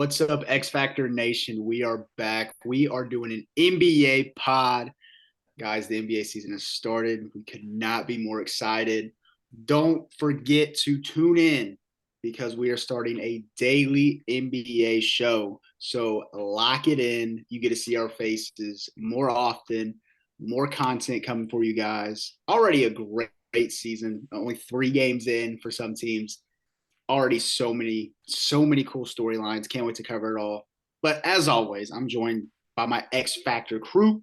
What's up, X Factor Nation? We are back. We are doing an NBA pod. Guys, the NBA season has started. We could not be more excited. Don't forget to tune in because we are starting a daily NBA show. So lock it in. You get to see our faces more often, more content coming for you guys. Already a great season. Only 3 games in for some teams. Already so many cool storylines. Can't wait to cover it all. But as always, I'm joined by my X Factor crew,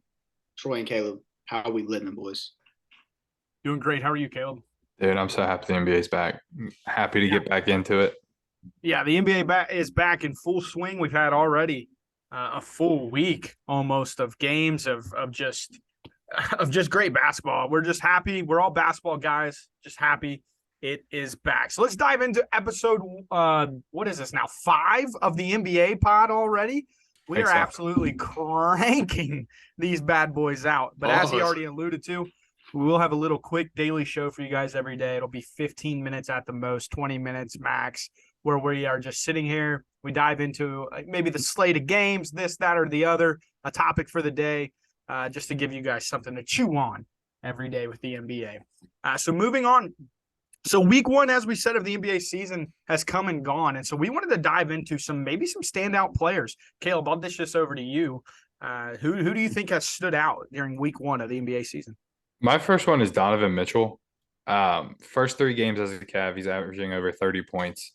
Troy and Caleb. How are we living, boys? Doing great. How are you, Caleb? Dude, I'm so happy the NBA is back. Happy to Yeah, get back into it. yeah. The NBA is back in full swing. We've had already a full week almost of games of just of just great basketball. We're just happy. We're all basketball guys. Just happy it is back. So let's dive into episode. What is this now? 5 of the NBA pod already. We Think are so. absolutely cranking these bad boys out. But All as of he us. already alluded to, we will have a little quick daily show for you guys every day. It'll be 15 minutes at the most, 20 minutes max, where we are just sitting here. We dive into maybe the slate of games, this, that, or the other, a topic for the day, just to give you guys something to chew on every day with the NBA. So moving on. So week 1, as we said, of the NBA season has come and gone. And so we wanted to dive into some standout players. Caleb, I'll dish this over to you. Who do you think has stood out during week 1 of the NBA season? My first one is Donovan Mitchell. First 3 games as a Cav, he's averaging over 30 points,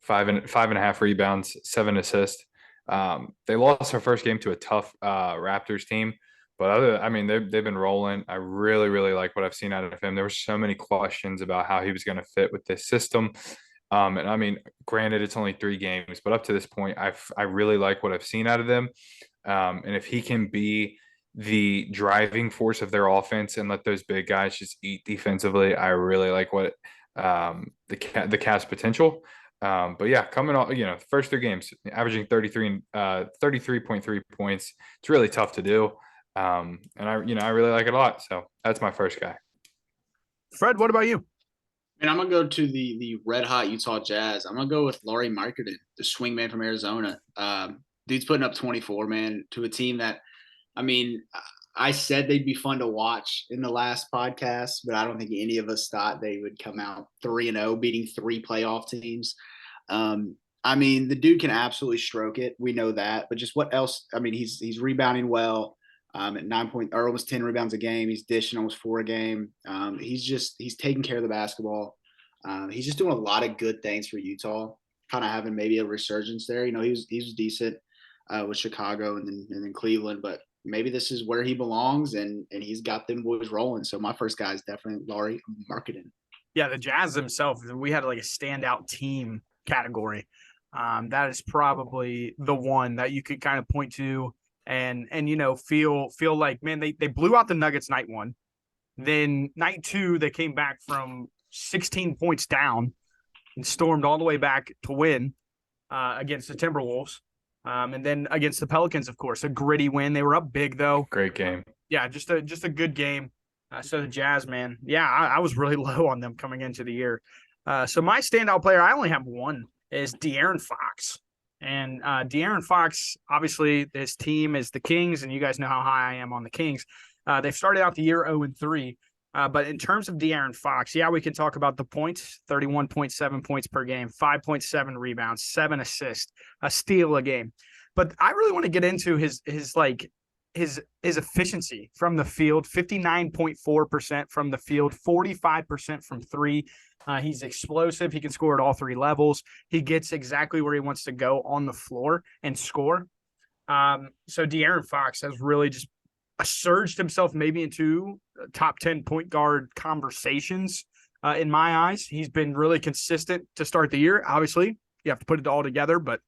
five and a half rebounds, 7 assists. They lost their first game to a tough Raptors team, but they've been rolling. I really, really like what I've seen out of him. There were so many questions about how he was going to fit with this system. And I mean, granted, it's only 3 games, but up to this point, I really like what I've seen out of them. And if he can be the driving force of their offense and let those big guys just eat defensively, I really like what the Cavs potential. But yeah, coming off, first 3 games, averaging 33.3 points. It's really tough to do. And I really like it a lot. So that's my first guy. Fred, what about you? And I'm gonna go to the red hot Utah Jazz. I'm gonna go with Laurie Marketing, the swingman from Arizona. Dude's putting up 24, man, to a team that, I mean, I said they'd be fun to watch in the last podcast, but I don't think any of us thought they would come out 3-0, beating 3 playoff teams. I mean, the dude can absolutely stroke it. We know that, but just what else? I mean, he's rebounding well. At 9 or almost 10 rebounds a game. He's dishing almost 4 a game. He's taking care of the basketball. He's just doing a lot of good things for Utah. Kind of having maybe a resurgence there. He was decent with Chicago and then Cleveland, but maybe this is where he belongs, and he's got them boys rolling. So my first guy is definitely Laurie Marketing. Yeah, the Jazz themselves, we had like a standout team category. That is probably the one that you could kind of point to and feel like, man, they blew out the Nuggets night 1. Then night 2, they came back from 16 points down and stormed all the way back to win against the Timberwolves. And then against the Pelicans, of course, a gritty win. They were up big, though. Great game. Yeah, just a good game. So the Jazz, man, yeah, I was really low on them coming into the year. So my standout player, I only have one, is De'Aaron Fox. And De'Aaron Fox, obviously, this team is the Kings, and you guys know how high I am on the Kings. They've started out the year 0-3. But in terms of De'Aaron Fox, yeah, we can talk about the points, 31.7 points per game, 5.7 rebounds, 7 assists, a steal a game. But I really want to get into his efficiency from the field, 59.4% from the field, 45% from 3. He's explosive. He can score at all 3 levels. He gets exactly where he wants to go on the floor and score. So De'Aaron Fox has really just surged himself maybe into top 10 point guard conversations in my eyes. He's been really consistent to start the year. Obviously, you have to put it all together, but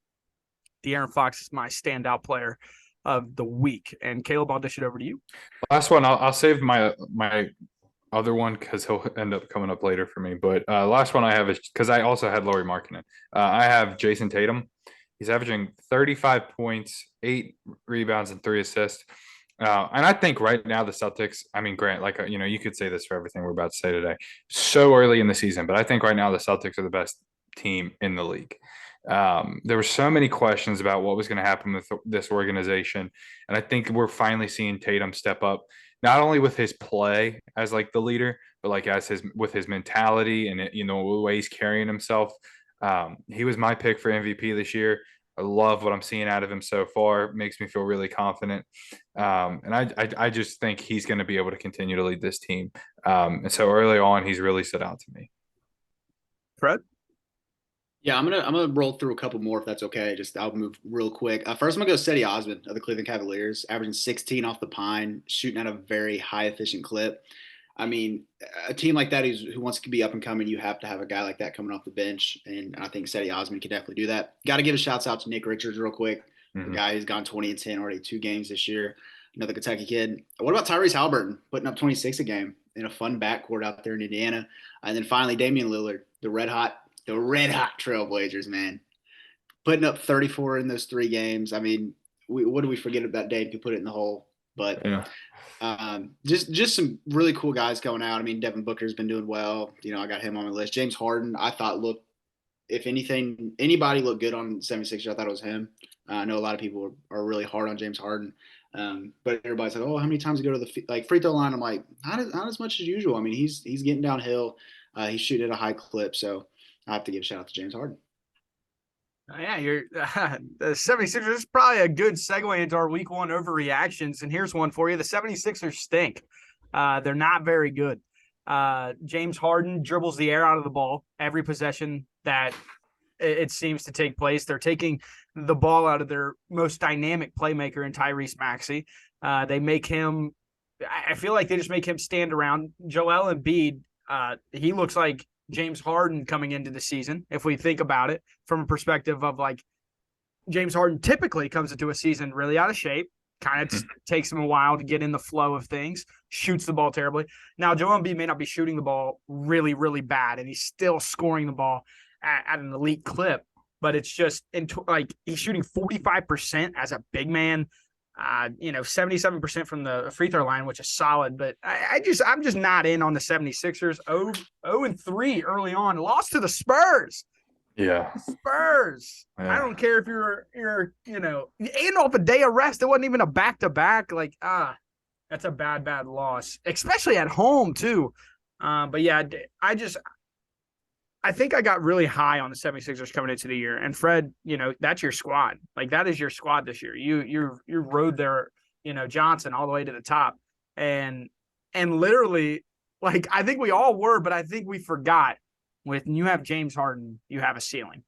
De'Aaron Fox is my standout player of the week. And Caleb, I'll dish it over to you. Last one, I'll save my other one because he'll end up coming up later for me. But last one I have is because I also had Laurie Markkinen. I have Jason Tatum. He's averaging 35 points, 8 rebounds, and 3 assists. And I think right now the Celtics, I mean, Grant, you could say this for everything we're about to say today. So early in the season, but I think right now the Celtics are the best team in the league. There were so many questions about what was going to happen with this organization, and I think we're finally seeing Tatum step up, not only with his play as like the leader, but like as his mentality and the way he's carrying himself. He was my pick for MVP this year. I love what I'm seeing out of him so far. It makes me feel really confident, and I just think he's going to be able to continue to lead this team. And so early on, he's really stood out to me. Fred? Yeah, I'm gonna roll through a couple more if that's okay. Just I'll move real quick. First, I'm gonna go Cedi Osman of the Cleveland Cavaliers, averaging 16 off the pine, shooting at a very high efficient clip. I mean, a team like that who wants to be up and coming, you have to have a guy like that coming off the bench, and I think Cedi Osman can definitely do that. Got to give a shout out to Nick Richards real quick, the Mm-hmm. guy who's gone 20 and 10 already 2 games this year. Another Kentucky kid. What about Tyrese Halliburton putting up 26 a game in a fun backcourt out there in Indiana? And then finally, Damian Lillard, the red hot Trailblazers, man, putting up 34 in those 3 games. I mean, what do we forget about Dame to put it in the hole? But Yeah. just some really cool guys going out. I mean, Devin Booker's been doing well. I got him on my list. James Harden, I thought looked, if anything, anybody looked good on 76ers, I thought it was him. I know a lot of people are really hard on James Harden. But everybody's like, oh, how many times you go to the free throw line? I'm like, not as much as usual. I mean, he's getting downhill. He's shooting at a high clip. So I have to give a shout out to James Harden. Yeah, the 76ers is probably a good segue into our week 1 overreactions. And here's one for you. The 76ers stink. They're not very good. James Harden dribbles the air out of the ball every possession that it seems to take place. They're taking the ball out of their most dynamic playmaker in Tyrese Maxey. They make him, I feel like they just make him stand around. Joel Embiid, he looks like James Harden coming into the season, if we think about it from a perspective of like James Harden typically comes into a season really out of shape, kind of takes him a while to get in the flow of things, shoots the ball terribly. Now, Joel Embiid may not be shooting the ball really, really bad, and he's still scoring the ball at an elite clip, but it's just like he's shooting 45% as a big man. 77% from the free throw line, which is solid, but I'm just not in on the 76ers. 0-3 early on, lost to the Spurs. Yeah. Spurs. Yeah. I don't care if you're and off a day of rest. It wasn't even a back-to-back. Like, that's a bad loss, especially at home too. But yeah, I think I got really high on the 76ers coming into the year. And Fred, that's your squad. Like, that is your squad this year. You rode their, Johnson all the way to the top. And literally, like, I think we all were, but I think we forgot when you have James Harden, you have a ceiling.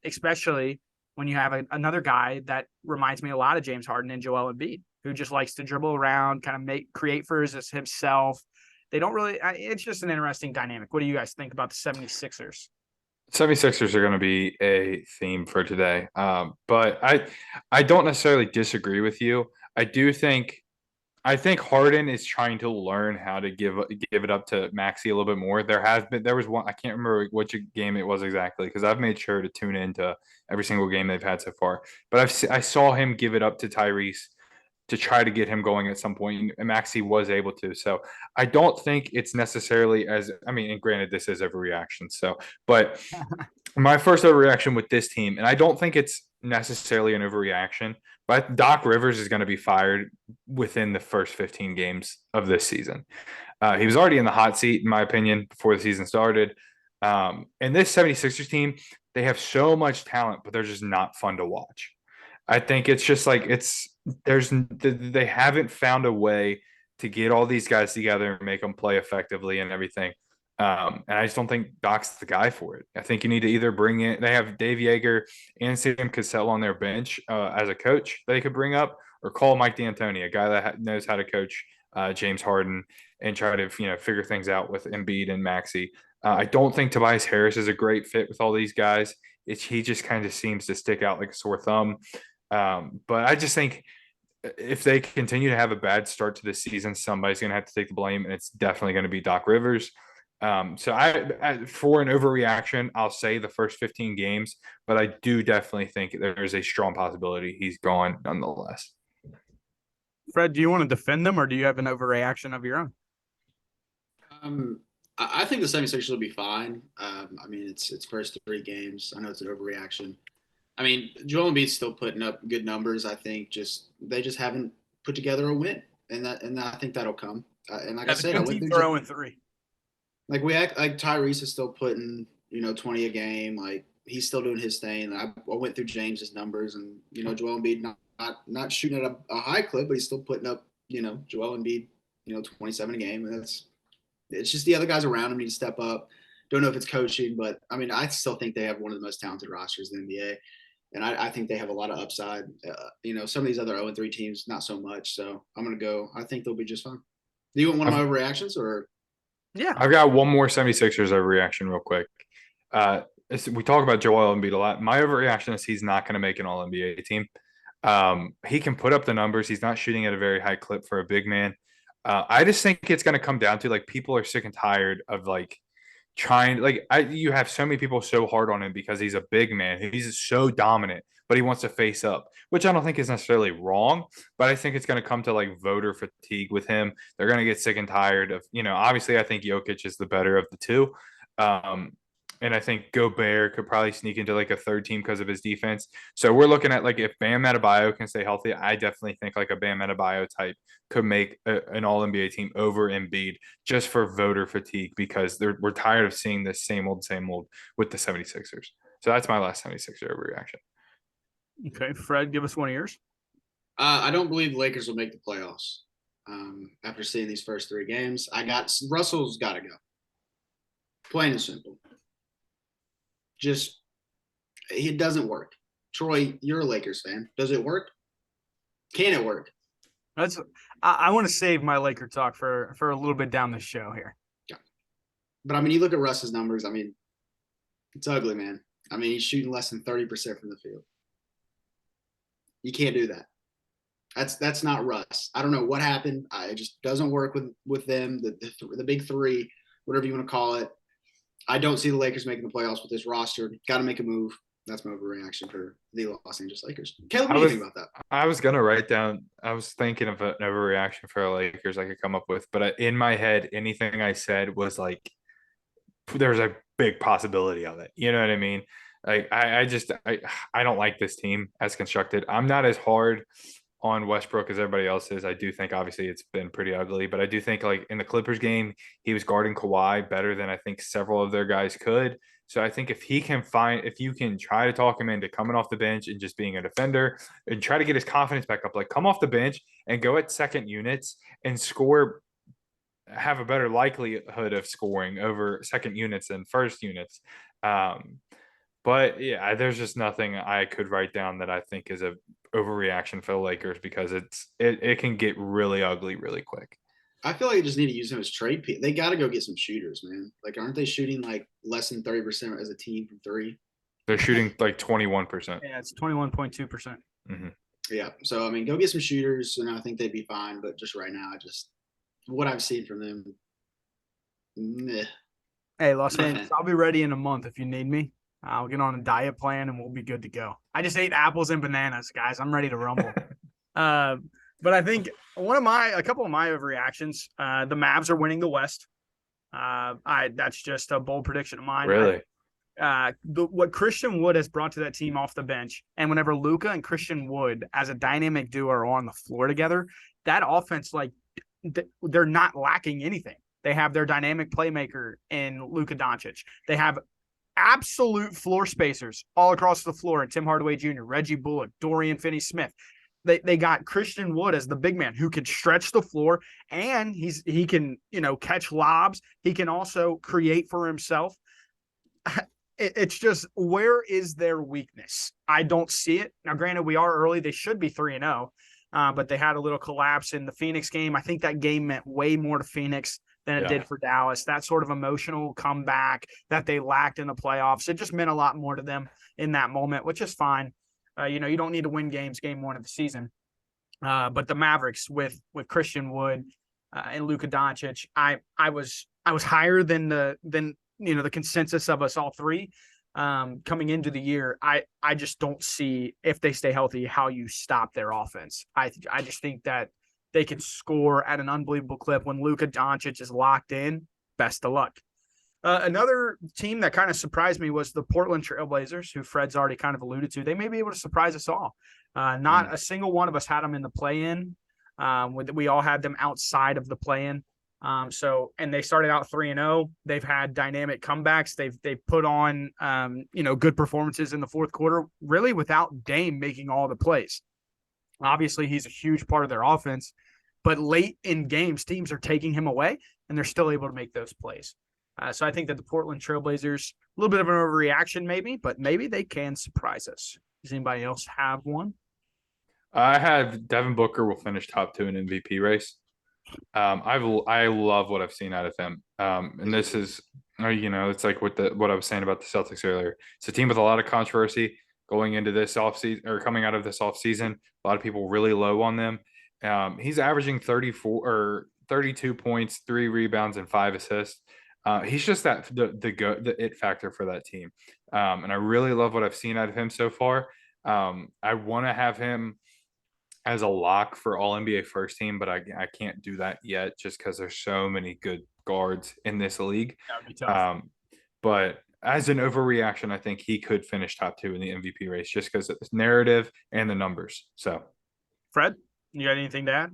Especially when you have another guy that reminds me a lot of James Harden and Joel Embiid, who just likes to dribble around, kind of create for himself. They don't really – it's just an interesting dynamic. What do you guys think about the 76ers? 76ers are going to be a theme for today. But I don't necessarily disagree with you. I think Harden is trying to learn how to give it up to Maxey a little bit more. There was one, I can't remember which game it was exactly, because I've made sure to tune into every single game they've had so far. But I saw him give it up to Tyrese to try to get him going at some point, and Maxey was able to. So I don't think it's necessarily and granted, this is overreaction. So, but my first overreaction with this team, and I don't think it's necessarily an overreaction, but Doc Rivers is going to be fired within the first 15 games of this season. He was already in the hot seat, in my opinion, before the season started. And this 76ers team, they have so much talent, but they're just not fun to watch. I think it's just like they haven't found a way to get all these guys together and make them play effectively and everything. And I just don't think Doc's the guy for it. I think you need to either bring in – they have Dave Yeager and Sam Cassell on their bench as a coach they could bring up, or call Mike D'Antoni, a guy that knows how to coach James Harden and try to figure things out with Embiid and Maxey. I don't think Tobias Harris is a great fit with all these guys. He just kind of seems to stick out like a sore thumb. But I just think if they continue to have a bad start to the season, somebody's going to have to take the blame, and it's definitely going to be Doc Rivers. So I for an overreaction, I'll say the first 15 games, but I do definitely think there's a strong possibility he's gone nonetheless. Fred, do you want to defend them, or do you have an overreaction of your own? I think the 76ers will be fine. I mean, it's first 3 games. I know it's an overreaction. I mean, Joel Embiid's still putting up good numbers. I think they just haven't put together a win, and I think that'll come. And like I Yeah, the said, I good went teams through are 0-3. like we act like Tyrese is still putting 20 a game. Like he's still doing his thing. I went through James's numbers, and Joel Embiid not shooting at a high clip, but he's still putting up Joel Embiid 27 a game, and it's just the other guys around him need to step up. Don't know if it's coaching, but I mean, I still think they have one of the most talented rosters in the NBA, and I think they have a lot of upside. Some of these other 0-3 teams, not so much. So I'm gonna go. I think they'll be just fine. Do you want one of my overreactions or? Yeah. I've got one more 76ers overreaction real quick. We talk about Joel Embiid a lot. My overreaction is he's not going to make an All NBA team. He can put up the numbers. He's not shooting at a very high clip for a big man. I just think it's going to come down to like people are sick and tired of like trying you have so many people so hard on him because he's a big man. He's so dominant, but he wants to face up, which I don't think is necessarily wrong, but I think it's going to come to like voter fatigue with him. They're going to get sick and tired of, obviously I think Jokic is the better of the two. Um, and I think Gobert could probably sneak into like a third team because of his defense. So we're looking at like if Bam Adebayo can stay healthy, I definitely think like a Bam Adebayo type could make an All NBA team over Embiid just for voter fatigue because we're tired of seeing this same old with the 76ers. So that's my last 76er overreaction. Okay, Fred, give us one of yours. I don't believe the Lakers will make the playoffs. After seeing these first 3 games, Russell's got to go. Plain and simple. Just it doesn't work. Troy, you're a Lakers fan. Does it work? Can it work? I want to save my Laker talk for a little bit down the show here. Yeah. But I mean, you look at Russ's numbers. I mean, it's ugly, man. I mean, he's shooting less than 30% from the field. You can't do that. That's not Russ. I don't know what happened. It just doesn't work with them. The big three, whatever you want to call it. I don't see the Lakers making the playoffs with this roster. Got to make a move. That's my overreaction for the Los Angeles Lakers. Caleb, what do you think about that? I was going to write down, I was thinking of an overreaction for the Lakers I could come up with, but in my head, anything I said was like, there's a big possibility of it. You know what I mean? Like, I don't like this team as constructed. I'm not as hard on Westbrook as everybody else is. I do think obviously it's been pretty ugly, but I do think like in the Clippers game, he was guarding Kawhi better than I think several of their guys could. So I think if you can try to talk him into coming off the bench and just being a defender and try to get his confidence back up, like come off the bench and go at second units and score, have a better likelihood of scoring over second units than first units. But yeah, there's just nothing I could write down that I think is a overreaction for the Lakers because it can get really ugly really quick. I feel like they just need to use him as trade piece. They got to go get some shooters, man. Like, aren't they shooting like less than 30% as a team from three? They're shooting like 21%. Yeah, it's 21.2%. Mm-hmm. Yeah. So I mean, go get some shooters, and I think they'd be fine. But just right now, what I've seen from them. Meh. Hey, Los Angeles, I'll be ready in a month if you need me. I'll get on a diet plan and we'll be good to go. I just ate apples and bananas, guys. I'm ready to rumble. But I think a couple of my overreactions, the Mavs are winning the West. That's just a bold prediction of mine. Really? What Christian Wood has brought to that team off the bench, and whenever Luka and Christian Wood as a dynamic duo are on the floor together, that offense, like they're not lacking anything. They have their dynamic playmaker in Luka Doncic. They have absolute floor spacers all across the floor, and Tim Hardaway Jr., Reggie Bullock, Dorian Finney-Smith. They got Christian Wood as the big man who can stretch the floor, and he can catch lobs. He can also create for himself. It's just, where is their weakness? I don't see it. Now, granted, we are early. They should be 3-0, but they had a little collapse in the Phoenix game. I think that game meant way more to Phoenix than it did for Dallas. That sort of emotional comeback that they lacked in the playoffs, it just meant a lot more to them in that moment, which is fine. You don't need to win games game one of the season. But the Mavericks with Christian Wood and Luka Doncic, I was higher than the consensus of us all three coming into the year. I just don't see, if they stay healthy, how you stop their offense. I just think that they can score at an unbelievable clip when Luka Doncic is locked in. Best of luck. Another team that kind of surprised me was the Portland Trailblazers, who Fred's already kind of alluded to. They may be able to surprise us all. Not a single one of us had them in the play-in. We all had them outside of the play-in. And they started out 3-0. They've had dynamic comebacks. They've put on good performances in the fourth quarter, really without Dame making all the plays. Obviously, he's a huge part of their offense, but late in games, teams are taking him away, and they're still able to make those plays. So I think that the Portland Trailblazers, a little bit of an overreaction maybe, but maybe they can surprise us. Does anybody else have one? I have Devin Booker will finish top 2 in MVP race. I love what I've seen out of him. And this is, it's like what I was saying about the Celtics earlier. It's a team with a lot of controversy going into this offseason or coming out of this offseason. A lot of people really low on them. He's averaging 34 or 32 points, 3 rebounds, and 5 assists. He's just the it factor for that team. And I really love what I've seen out of him so far. I want to have him as a lock for all NBA first team, but I can't do that yet just because there's so many good guards in this league. That would be tough. But as an overreaction, I think he could finish top 2 in the MVP race just because of this narrative and the numbers. So, Fred, you got anything to add?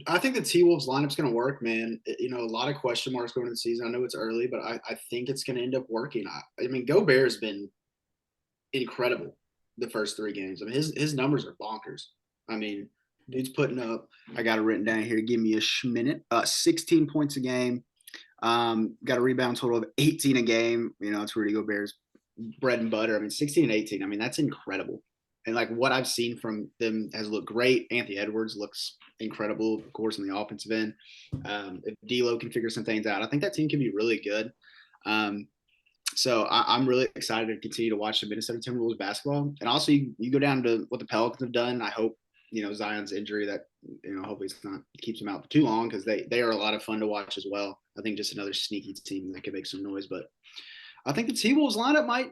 I think the T-Wolves lineup's going to work, man. A lot of question marks going into the season. I know it's early, but I think it's going to end up working. I mean, Gobert's been incredible the first 3 games. I mean, his numbers are bonkers. I mean, dude's putting up, I got it written down here. Give me a minute. 16 points a game. Got a rebound total of 18 a game. It's Rudy Gobert's bread and butter. I mean, 16 and 18. I mean, that's incredible. And like what I've seen from them has looked great. Anthony Edwards looks incredible, of course, in the offensive end. If D'Lo can figure some things out, I think that team can be really good. So I'm really excited to continue to watch the Minnesota Timberwolves basketball. And also, you go down to what the Pelicans have done. I hope Zion's injury that hopefully it's not keeps him out for too long because they are a lot of fun to watch as well. I think just another sneaky team that can make some noise, but I think the T-Wolves lineup might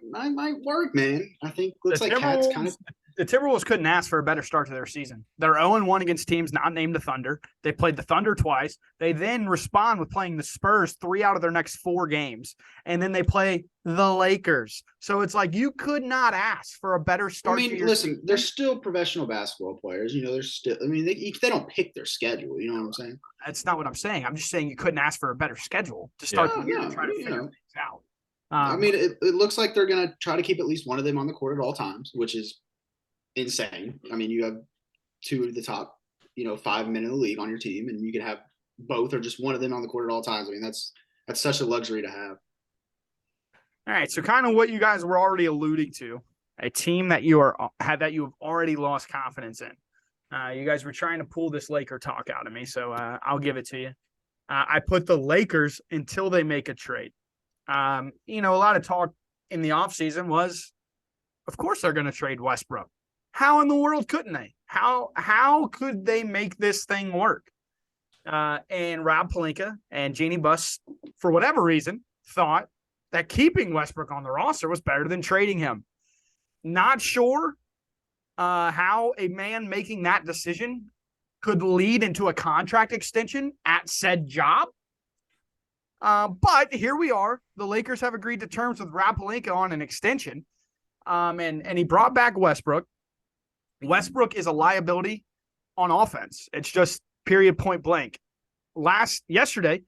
work, man. I think looks like Cat's kind of. The Timberwolves couldn't ask for a better start to their season. They're 0-1 against teams not named the Thunder. They played the Thunder twice. They then respond with playing the Spurs 3 out of their next 4 games. And then they play the Lakers. So it's like you could not ask for a better start. I mean, listen, they're still professional basketball players. They're still – I mean, they don't pick their schedule. You know what I'm saying? That's not what I'm saying. I'm just saying you couldn't ask for a better schedule to start the year and try to figure things out. I mean, it looks like they're going to try to keep at least one of them on the court at all times, which is – insane. I mean, you have 2 of the top, 5 men in the league on your team, and you can have both or just one of them on the court at all times. I mean, that's such a luxury to have. All right, so kind of what you guys were already alluding to, a team that you have already lost confidence in. You guys were trying to pull this Laker talk out of me, so I'll give it to you. I put the Lakers until they make a trade. A lot of talk in the offseason was, of course, they're going to trade Westbrook. How in the world couldn't they? How could they make this thing work? And Rob Pelinka and Jeannie Buss, for whatever reason, thought that keeping Westbrook on the roster was better than trading him. Not sure how a man making that decision could lead into a contract extension at said job. But here we are. The Lakers have agreed to terms with Rob Pelinka on an extension. And he brought back Westbrook. Westbrook is a liability on offense. It's just period, point blank. Yesterday,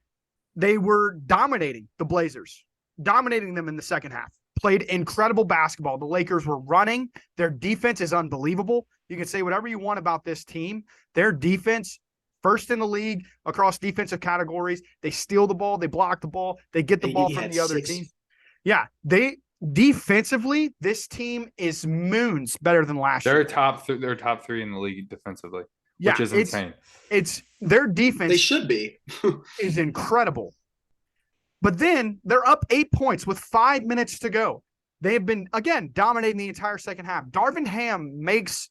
they were dominating the Blazers, dominating them in the second half. Played incredible basketball. The Lakers were running. Their defense is unbelievable. You can say whatever you want about this team. Their defense, first in the league across defensive categories. They steal the ball. They block the ball. They get the ball from the other team. Yeah, defensively, this team is moons better than last year. They're top 3 in the league defensively, which is insane. It's their defense. They should be is incredible. But then they're up 8 points with 5 minutes to go. They have been again dominating the entire second half. Darvin Ham makes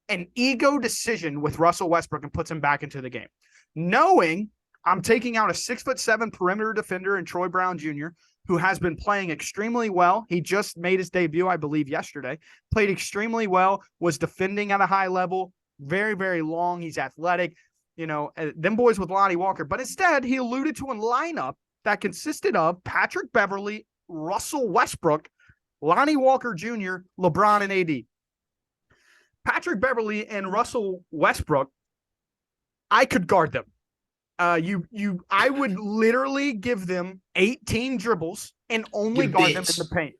an ego decision with Russell Westbrook and puts him back into the game, knowing I'm taking out a 6'7" perimeter defender in Troy Brown Jr., who has been playing extremely well. He just made his debut, I believe, yesterday. Played extremely well, was defending at a high level, very, very long. He's athletic. Them boys with Lonnie Walker. But instead, he alluded to a lineup that consisted of Patrick Beverley, Russell Westbrook, Lonnie Walker Jr., LeBron, and AD. Patrick Beverley and Russell Westbrook, I could guard them. I would literally give them 18 dribbles and only guard them in the paint.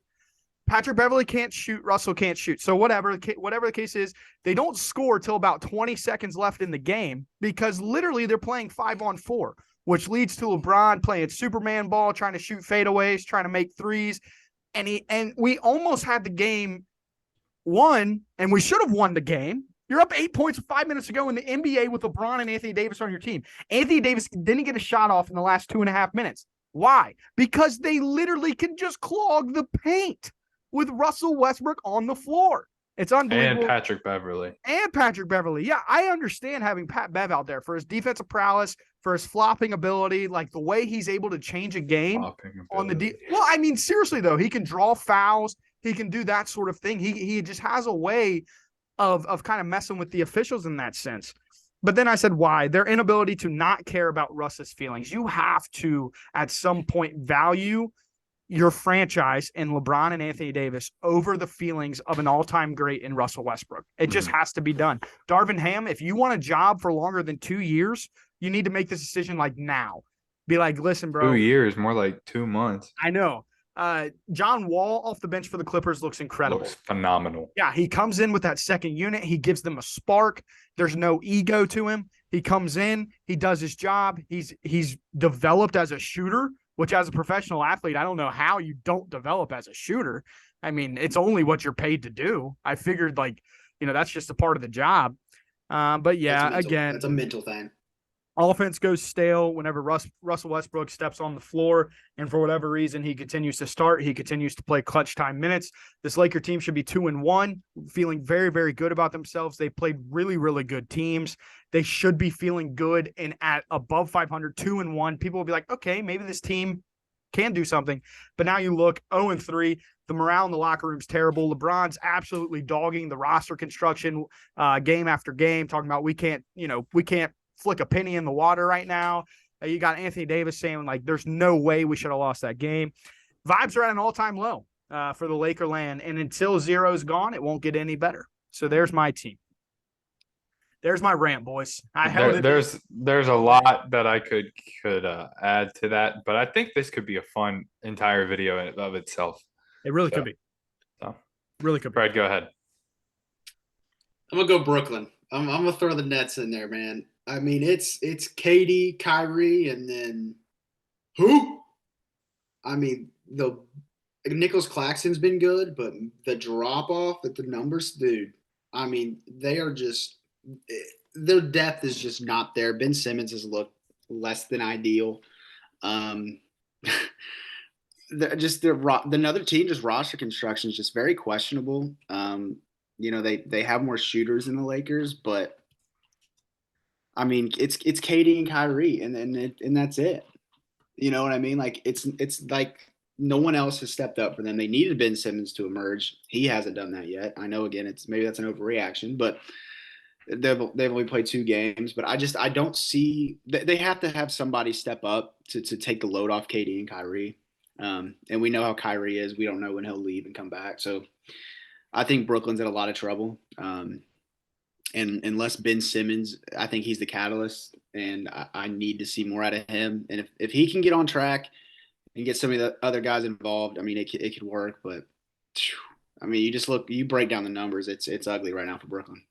Patrick Beverley can't shoot. Russell can't shoot. So whatever the case is, they don't score till about 20 seconds left in the game because literally they're playing 5-on-4, which leads to LeBron playing Superman ball, trying to shoot fadeaways, trying to make threes. And we almost had the game won, and we should have won the game. You're up 8 points 5 minutes ago in the NBA with LeBron and Anthony Davis on your team. Anthony Davis didn't get a shot off in the last 2.5 minutes. Why? Because they literally can just clog the paint with Russell Westbrook on the floor. It's unbelievable. And Patrick Beverley. Yeah, I understand having Pat Bev out there for his defensive prowess, for his flopping ability, like the way he's able to change a game on the well, I mean, seriously though, he can draw fouls, he can do that sort of thing. He just has a way of kind of messing with the officials in that sense. But then I said, why? Their inability to not care about Russ's feelings. You have to, at some point, value your franchise in LeBron and Anthony Davis over the feelings of an all-time great in Russell Westbrook. It just has to be done. Darvin Ham, if you want a job for longer than 2 years, you need to make this decision like now. Be like, listen, bro. 2 years, more like 2 months. I know. John Wall off the bench for the Clippers looks incredible. Looks phenomenal. Yeah, he comes in with that second unit. He gives them a spark. There's no ego to him. He comes in, he does his job. He's developed as a shooter, which as a professional athlete, I don't know how you don't develop as a shooter. I mean, it's only what you're paid to do. I figured that's just a part of the job. But yeah, that's a mental thing. Offense goes stale whenever Russell Westbrook steps on the floor, and for whatever reason, he continues to start. He continues to play clutch time minutes. This Laker team should be 2-1, feeling very, very good about themselves. They played really, really good teams. They should be feeling good and at above 500, 2-1. People will be like, okay, maybe this team can do something. But now you look 0-3. The morale in the locker room is terrible. LeBron's absolutely dogging the roster construction game after game, talking about we can't flick a penny in the water right now. You got Anthony Davis saying, there's no way we should have lost that game. Vibes are at an all-time low for the Laker land, and until Zero's gone, it won't get any better. So there's my team. There's my rant, boys. There's a lot that I could add to that, but I think this could be a fun entire video of itself. It really could be. So, really could be. Fred, go ahead. I'm gonna go Brooklyn. I'm gonna throw the Nets in there, man. I mean, it's KD, Kyrie, and then who? I mean, the Nicholas Claxton's been good, but the drop off at the numbers, dude. I mean, they are just their depth is just not there. Ben Simmons has looked less than ideal. Another team, just roster construction is just very questionable. They have more shooters than the Lakers, but I mean, it's KD and Kyrie, and that's it. You know what I mean? Like it's like no one else has stepped up for them. They needed Ben Simmons to emerge. He hasn't done that yet. I know. Again, maybe that's an overreaction, but they've only played 2 games. But I don't see they have to have somebody step up to take the load off KD and Kyrie. And we know how Kyrie is. We don't know when he'll leave and come back. So I think Brooklyn's in a lot of trouble. And unless Ben Simmons, I think he's the catalyst, and I need to see more out of him. And if he can get on track and get some of the other guys involved, I mean, it could work. But I mean, you break down the numbers, it's ugly right now for Brooklyn.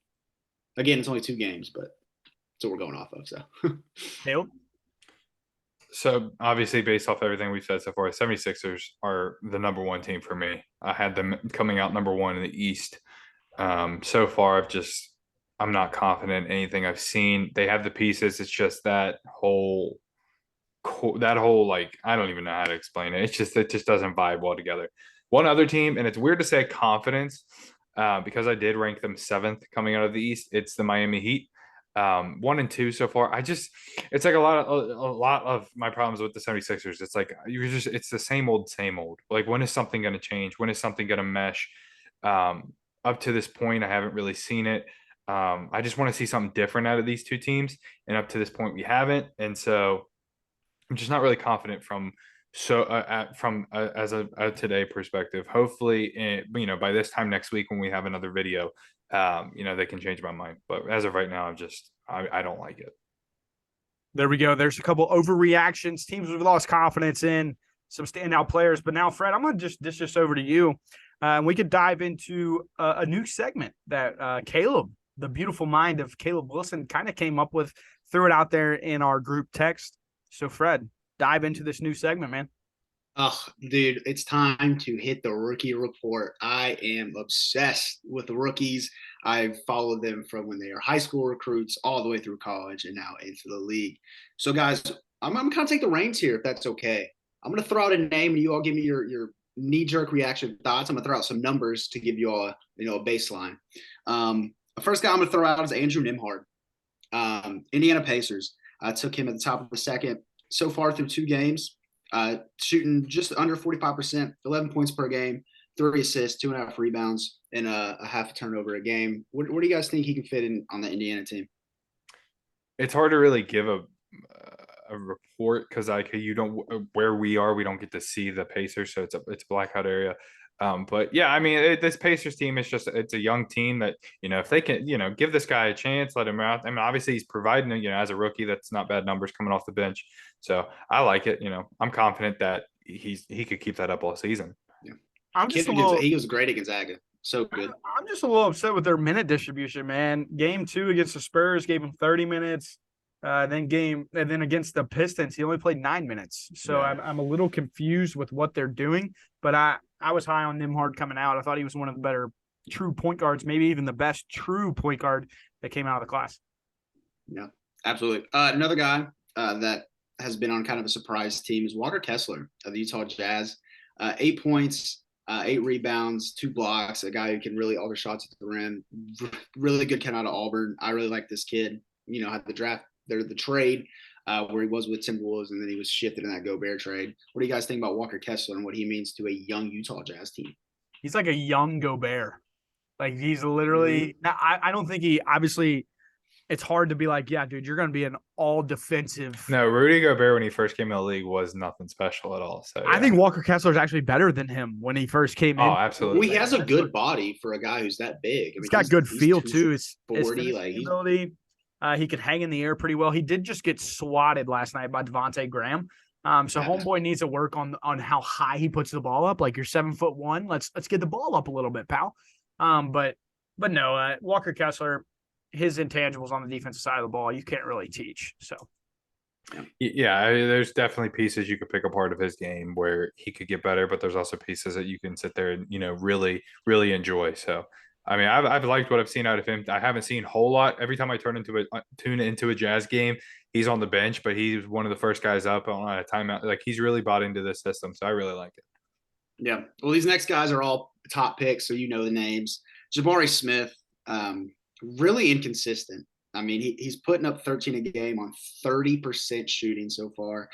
Again, it's only 2 games, but that's what we're going off of. So, Hale? So obviously, based off everything we've said so far, 76ers are the number 1 team for me. I had them coming out number 1 in the East. So far, I'm not confident in anything I've seen. They have the pieces. It's just that whole I don't even know how to explain it. It just doesn't vibe well together. One other team, and it's weird to say confidence because I did rank them 7th coming out of the East. It's the Miami Heat. 1 and 2 so far. It's like a lot of my problems with the 76ers. It's like it's the same old. Like, when is something going to change? When is something going to mesh? Up to this point, I haven't really seen it. I just want to see something different out of these 2 teams, and up to this point, we haven't. And so I'm just not really confident from as a today perspective. Hopefully, by this time next week when we have another video, they can change my mind. But as of right now, I don't like it. There we go. There's a couple overreactions. Teams we've lost confidence in, some standout players. But now, Fred, I'm going to just dish this over to you. And we could dive into a new segment that Caleb, the beautiful mind of Caleb Wilson, kind of came up with, threw it out there in our group text. So, Fred, dive into this new segment, man. Oh, dude, it's time to hit the rookie report. I am obsessed with the rookies. I've followed them from when they are high school recruits all the way through college and now into the league. So, guys, I'm going to kind of take the reins here if that's okay. I'm going to throw out a name and you all give me your knee-jerk reaction thoughts. I'm going to throw out some numbers to give you all a baseline. The first guy I'm going to throw out is Andrew Nimhard, Indiana Pacers. I took him at the top of the second. So far through 2 games, shooting just under 45%, 11 points per game, 3 assists, 2.5 rebounds, and a half a turnover a game. What do you guys think he can fit in on the Indiana team? It's hard to really give a report because you don't where we are, we don't get to see the Pacers, so it's a blackout area. But yeah, I mean, this Pacers team is it's a young team that, if they can, give this guy a chance, let him out. I mean, obviously he's providing, as a rookie, that's not bad numbers coming off the bench. So I like it. I'm confident that he could keep that up all season. Yeah. I'm just he was great at Gonzaga. So good. I'm just a little upset with their minute distribution, man. Game 2 against the Spurs gave him 30 minutes. Then against the Pistons, he only played 9 minutes. So yeah. I'm a little confused with what they're doing. But I was high on Nimhard coming out. I thought he was one of the better true point guards, maybe even the best true point guard that came out of the class. Yeah, absolutely. Another guy that has been on kind of a surprise team is Walker Kessler of the Utah Jazz. 8 points, 8 rebounds, 2 blocks, a guy who can really alter shots at the rim. Really good kid out of Auburn. I really like this kid. Had the trade where he was with Timberwolves, and then he was shifted in that Gobert trade. What do you guys think about Walker Kessler and what he means to a young Utah Jazz team? He's like a young Gobert. Like, he's literally I don't think he – obviously, it's hard to be like, yeah, dude, you're going to be an all-defensive – No, Rudy Gobert, when he first came in the league, was nothing special at all. So yeah. I think Walker Kessler is actually better than him when he first came in. Oh, absolutely. Well, he has a good body for a guy who's that big. He's got good feel, too. His 40, ability. He could hang in the air pretty well. He did just get swatted last night by Devontae Graham. So homeboy needs to work on how high he puts the ball up. Like, you're 7'1". Let's get the ball up a little bit, pal. But no, Walker Kessler, his intangibles on the defensive side of the ball, you can't really teach. So yeah, there's definitely pieces you could pick apart of his game where he could get better, but there's also pieces that you can sit there and really, really enjoy. So I mean, I've liked what I've seen out of him. I haven't seen a whole lot. Every time I tune into a Jazz game, he's on the bench, but he's one of the first guys up on a timeout. Like, he's really bought into this system, so I really like it. Yeah. Well, these next guys are all top picks, so you know the names. Jabari Smith, really inconsistent. I mean, he's putting up 13 a game on 30% shooting so far.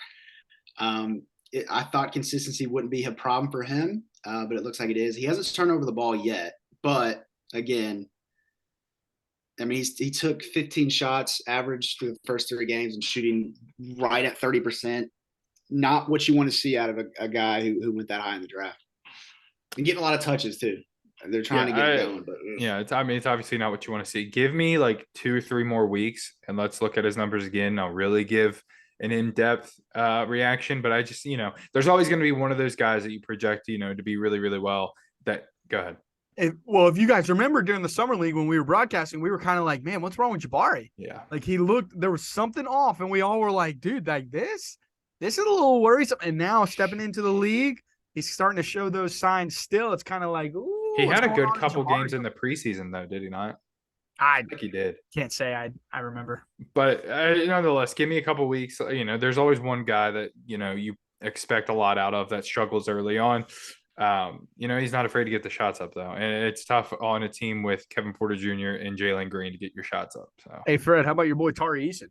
I thought consistency wouldn't be a problem for him, but it looks like it is. He hasn't turned over the ball yet, but again, I mean, he took 15 shots average through the first 3 games and shooting right at 30%. Not what you want to see out of a guy who went that high in the draft. And getting a lot of touches too. They're trying to get it going, but yeah, it's obviously not what you want to see. Give me like 2 or 3 more weeks and let's look at his numbers again. I'll really give an in-depth reaction, but I just, there's always going to be one of those guys that you project, to be really, really well. Go ahead. If you guys remember during the summer league when we were broadcasting, we were kind of like, man, what's wrong with Jabari? Yeah. Like, there was something off, and we all were like, dude, like this is a little worrisome. And now stepping into the league, he's starting to show those signs still. It's kind of like, ooh. He had a good couple games in the preseason, though, did he not? I think he did. Can't say I remember. But nonetheless, give me a couple weeks. There's always one guy that, you expect a lot out of that struggles early on. He's not afraid to get the shots up, though. And it's tough on a team with Kevin Porter Jr. and Jalen Green to get your shots up. So, hey, Fred, how about your boy Tari Eason?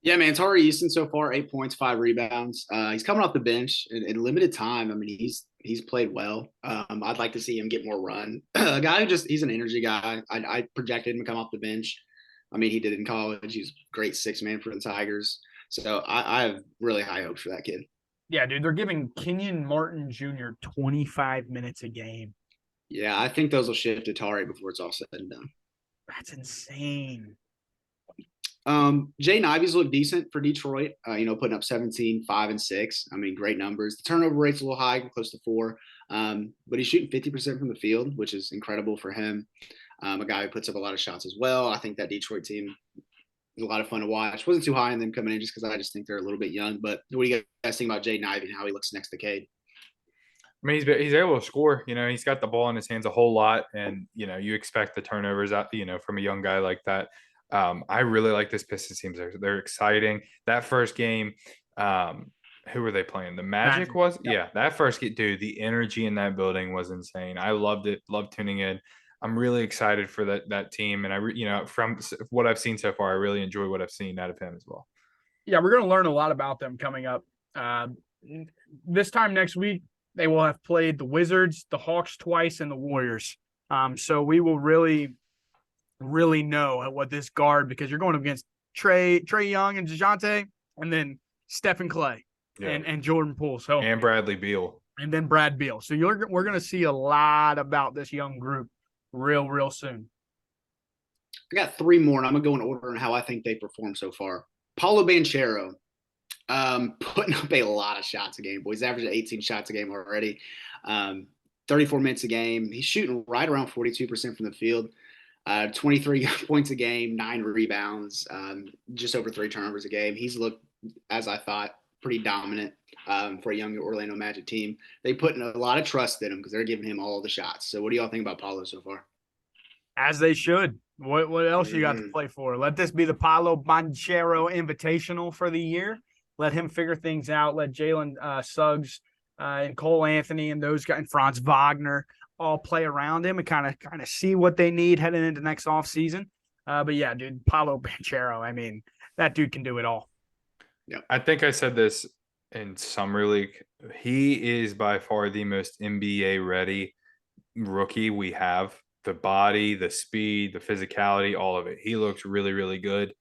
Yeah, man, Tari Eason so far 8 points, 5 rebounds. He's coming off the bench in limited time. I mean, he's played well. I'd like to see him get more run. A guy he's an energy guy. I projected him to come off the bench. I mean, he did in college. He's a great 6-man for the Tigers. So I have really high hopes for that kid. Yeah, dude, they're giving Kenyon Martin Jr. 25 minutes a game. Yeah, I think those will shift to Tari before it's all said and done. That's insane. Jaden Ivey's looked decent for Detroit, putting up 17, 5, and 6. I mean, great numbers. The turnover rate's a little high, close to 4. But he's shooting 50% from the field, which is incredible for him. A guy who puts up a lot of shots as well. I think that Detroit team is a lot of fun to watch. Wasn't too high on them coming in just because I just think they're a little bit young. But what do you guys think about Jaden Ivey and how he looks next to Cade? I mean, he's able to score. He's got the ball in his hands a whole lot, and you expect the turnovers out. From a young guy like that. I really like this Pistons team. They're exciting. That first game, who were they playing? The Magic was. Yep. Yeah, that first game, dude. The energy in that building was insane. I loved it. Loved tuning in. I'm really excited for that team, and from what I've seen so far, I really enjoy what I've seen out of him as well. Yeah, we're going to learn a lot about them coming up. This time next week, they will have played the Wizards, the Hawks twice, and the Warriors. So we will really know what this guard, because you're going up against Trey Young and DeJounte, and then Stephen Clay and Jordan Poole. So and Bradley Beal. And then Brad Beal. So we're going to see a lot about this young group real soon. I got 3 more, and I'm going to go in order on how I think they perform so far. Paulo Banchero, putting up a lot of shots a game. Boys averaging 18 shots a game already. 34 minutes a game. He's shooting right around 42% from the field. 23 points a game, 9 rebounds, just over 3 turnovers a game. He's looked, as I thought, pretty dominant for a young Orlando Magic team. They put in a lot of trust in him because they're giving him all the shots. So what do y'all think about Paulo so far? As they should. What else you got to play for? Let this be the Paulo Banchero Invitational for the year. Let him figure things out. Let Jalen Suggs and Cole Anthony and those guys and Franz Wagner all play around him and kind of see what they need heading into next offseason. But yeah, dude, Paulo Banchero, I mean, that dude can do it all. Yeah, I think I said this in Summer League. He is by far the most NBA ready rookie we have. The body, the speed, the physicality, all of it. He looks really, really good.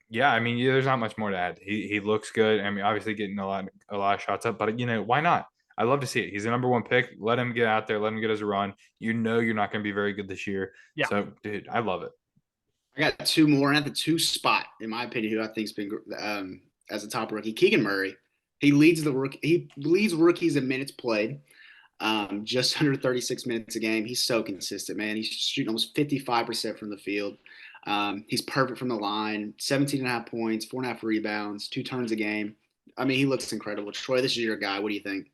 Yeah, I mean, there's not much more to add. He looks good. I mean, obviously getting a lot of shots up, but why not? I love to see it. He's the number 1 pick. Let him get out there. Let him get his run. You're not going to be very good this year. Yeah. So, dude, I love it. I got 2 more, and at the 2 spot, in my opinion, who I think's been as a top rookie, Keegan Murray. He leads rookies in minutes played. Just under 36 minutes a game. He's so consistent, man. He's shooting almost 55% from the field. He's perfect from the line, 17.5 points, 4.5 rebounds, 2 turns a game. I mean, he looks incredible. Troy, this is your guy. What do you think?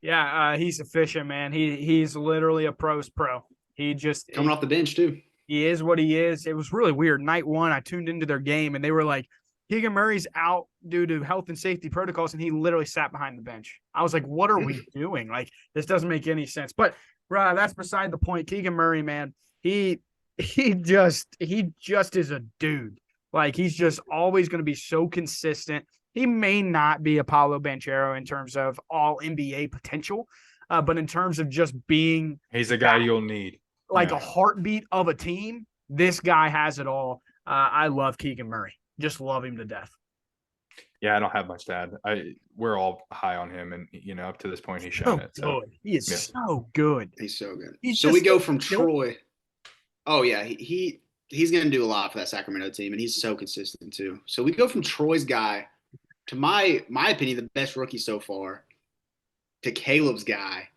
Yeah, he's efficient, man. He's literally a pro's pro. Coming off the bench, too. He is what he is. It was really weird. Night 1, I tuned into their game, and they were like, Keegan Murray's out due to health and safety protocols, and he literally sat behind the bench. I was like, what are we doing? Like, this doesn't make any sense. But that's beside the point. Keegan Murray, man, he just is a dude. Like, he's just always going to be so consistent. He may not be a Paulo Banchero in terms of all NBA potential, but in terms of just being – he's a guy you'll need. Like a heartbeat of a team, this guy has it all. I love Keegan Murray. Just love him to death. Yeah, I don't have much to add. We're all high on him, and up to this point, he's shown it. So he is so good. He's so good. So we go from Troy. Oh yeah, he's going to do a lot for that Sacramento team, and he's so consistent too. So we go from Troy's guy to my opinion, the best rookie so far, to Caleb's guy,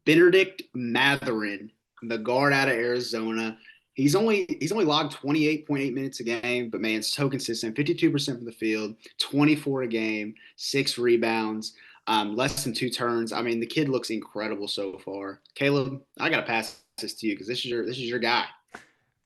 Benedict Mathurin, the guard out of Arizona. He's only logged 28.8 minutes a game, but man, so consistent. 52% from the field, 24 a game, 6 rebounds, less than 2 turns. I mean, the kid looks incredible so far. Caleb, I gotta pass this to you because this is your guy.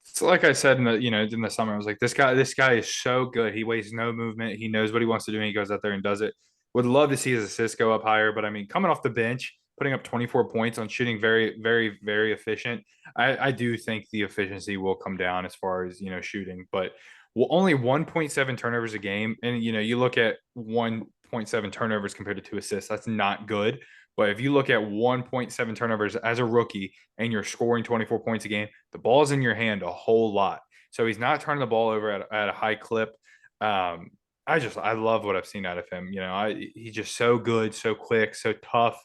So like I said in the summer, I was like, this guy is so good. He wastes no movement. He knows what he wants to do, and he goes out there and does it. Would love to see his assists go up higher, but I mean, coming off the bench, putting up 24 points on shooting very, very, very efficient. I do think the efficiency will come down as far as, shooting, but only 1.7 turnovers a game. And, you look at 1.7 turnovers compared to 2 assists, that's not good. But if you look at 1.7 turnovers as a rookie and you're scoring 24 points a game, the ball's in your hand a whole lot. So he's not turning the ball over at a high clip. I love what I've seen out of him. He's just so good, so quick, so tough.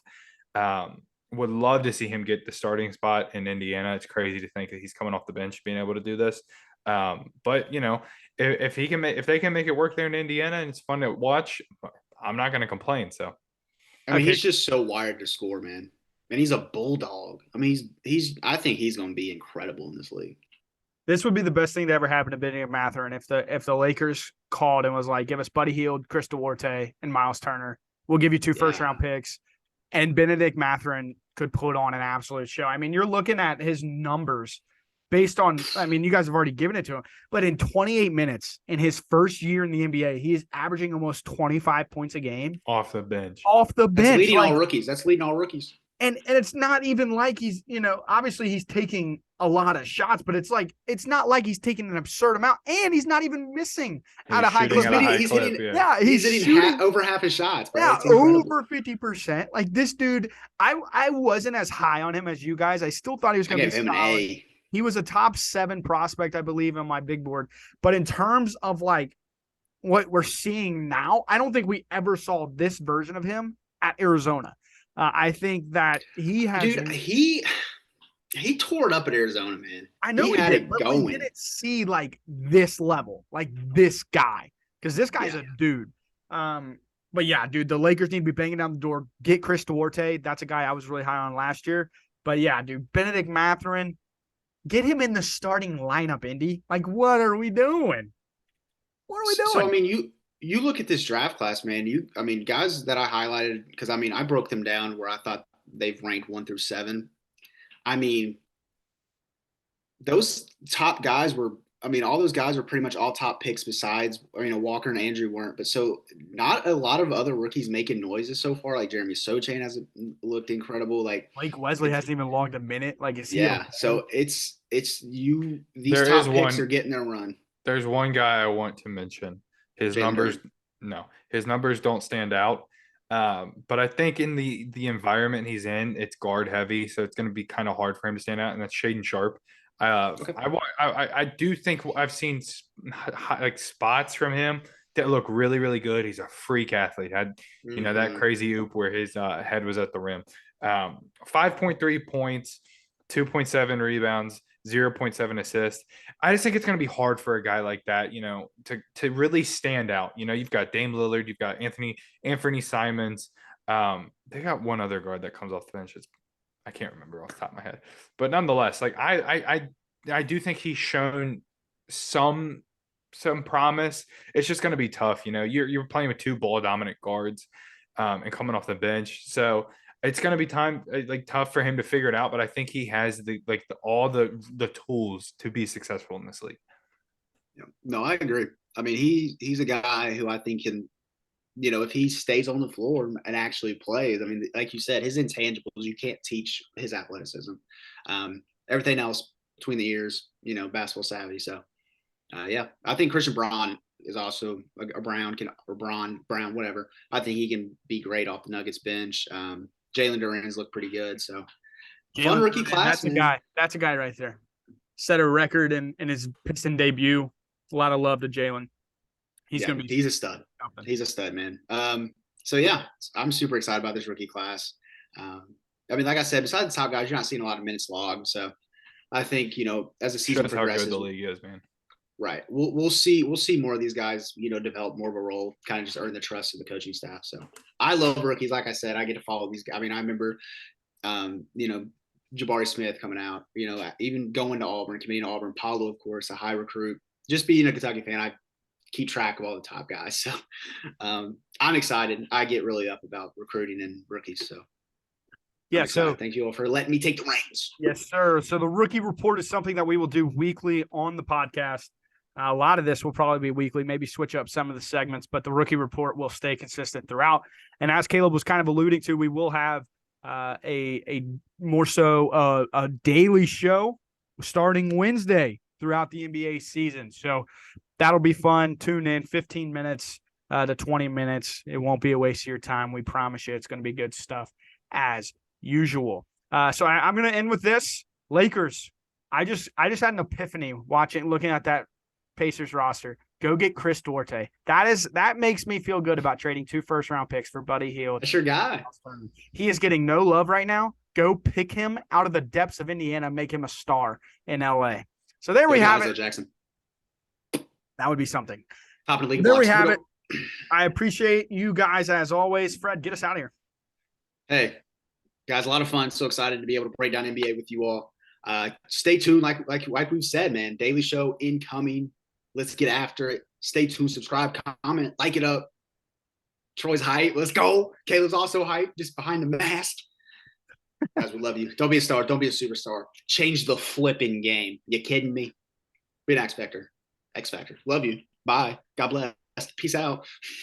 Would love to see him get the starting spot in Indiana. It's crazy to think that he's coming off the bench being able to do this. But if they can make it work there in Indiana and it's fun to watch, I'm not going to complain. So I mean, Okay. he's just so wired to score, man. And he's a bulldog. I mean, I think he's going to be incredible in this league. This would be the best thing to ever happen to Benedict Mathurin if the Lakers called and was like, give us Buddy Hield, Chris Duarte, and Miles Turner. We'll give you 2 first-round picks. And Benedict Mathurin could put on an absolute show. I mean, you're looking at his numbers based on, I mean, you guys have already given it to him, but in 28 minutes in his first year in the NBA, he is averaging almost 25 points a game. Off the bench. That's leading all rookies. That's leading all rookies. And it's not even like he's, obviously he's taking a lot of shots, but it's not like he's taking an absurd amount, and he's not even missing at a high clip. He's hitting shooting over half his shots, bro. Yeah, over 50%. Like this dude, I wasn't as high on him as you guys. I still thought he was going to be solid. An A. He was a top 7 prospect, I believe, on my big board. But in terms of like what we're seeing now, I don't think we ever saw this version of him at Arizona. I think that he has. Dude, he tore it up at Arizona, man. I know he did, but we didn't see like this level, like this guy, because this guy's a dude. But yeah, dude, the Lakers need to be banging down the door. Get Chris Duarte. That's a guy I was really high on last year. But yeah, dude, Benedict Mathurin, get him in the starting lineup, Indy. Like, what are we doing? What are we doing? So I mean, you look at this draft class, man. Guys that I highlighted, because I broke them down where I thought they've ranked 1 through 7. I mean, those top guys were. All those guys were pretty much all top picks. Besides, Walker and Andrew weren't. But so not a lot of other rookies making noises so far. Like Jeremy Sochan hasn't looked incredible. Like Blake Wesley hasn't even logged a minute. Like so it's you. These top picks are getting their run. There's one guy I want to mention. His numbers don't stand out. But I think in the environment he's in, it's guard heavy, so it's going to be kind of hard for him to stand out. And that's Shaedon Sharp. Okay. I do think I've seen like spots from him that look really, really good. He's a freak athlete. Had that crazy oop where his head was at the rim. 5.3 points, 2.7 rebounds, 0.7 assists. I just think it's going to be hard for a guy like that, to really stand out. You've got Dame Lillard, you've got Anthony Simons. They got one other guard that comes off the bench. I can't remember off the top of my head, but nonetheless, like I do think he's shown some promise. It's just going to be tough. You're playing with 2 ball dominant guards, and coming off the bench. So it's going to be tough for him to figure it out, but I think he has all the tools to be successful in this league. Yeah. No, I agree. I mean, he's a guy who I think can, if he stays on the floor and actually plays, like you said, his intangibles, you can't teach his athleticism. Everything else between the ears, basketball savvy. So, I think Christian Braun is also a Brown, whatever. I think he can be great off the Nuggets bench. Jalen Duran's looked pretty good. So, fun rookie class. That's a guy right there. Set a record in his Piston debut. A lot of love to Jalen. He's a stud. He's a stud, man. So yeah, I'm super excited about this rookie class. Like I said, besides the top guys, you're not seeing a lot of minutes logged. So I think, as the season progresses, how good the league is, man. Right. We'll see more of these guys, develop more of a role, kind of just earn the trust of the coaching staff. So I love rookies. Like I said, I get to follow these guys. I remember, Jabari Smith coming out, even going to Auburn, committing to Auburn, Paulo, of course, a high recruit. Just being a Kentucky fan, I keep track of all the top guys. So I'm excited. I get really up about recruiting and rookies. So so thank you all for letting me take the reins. Yes, sir. So the rookie report is something that we will do weekly on the podcast. A lot of this will probably be weekly, maybe switch up some of the segments, but the rookie report will stay consistent throughout. And as Caleb was kind of alluding to, we will have a more so a daily show starting Wednesday throughout the NBA season. So that'll be fun. Tune in 15 minutes to 20 minutes. It won't be a waste of your time. We promise you it's going to be good stuff as usual. So I'm going to end with this. Lakers. I just had an epiphany looking at that Pacers roster. Go get Chris Duarte. That makes me feel good about trading 2 first-round picks for Buddy Hield. That's your guy. He is getting no love right now. Go pick him out of the depths of Indiana, make him a star in LA. So there we have it. Jackson. That would be something. Top of the league. There we have it. I appreciate you guys as always. Fred, get us out of here. Hey, guys, a lot of fun. So excited to be able to break down NBA with you all. Stay tuned, like we've said, man. Daily show incoming. Let's get after it. Stay tuned. Subscribe, comment, like it up. Troy's hype. Let's go. Caleb's also hype, just behind the mask. Guys, we love you. Don't be a star. Don't be a superstar. Change the flipping game. You kidding me? Be an X Factor. X Factor. Love you. Bye. God bless. Peace out.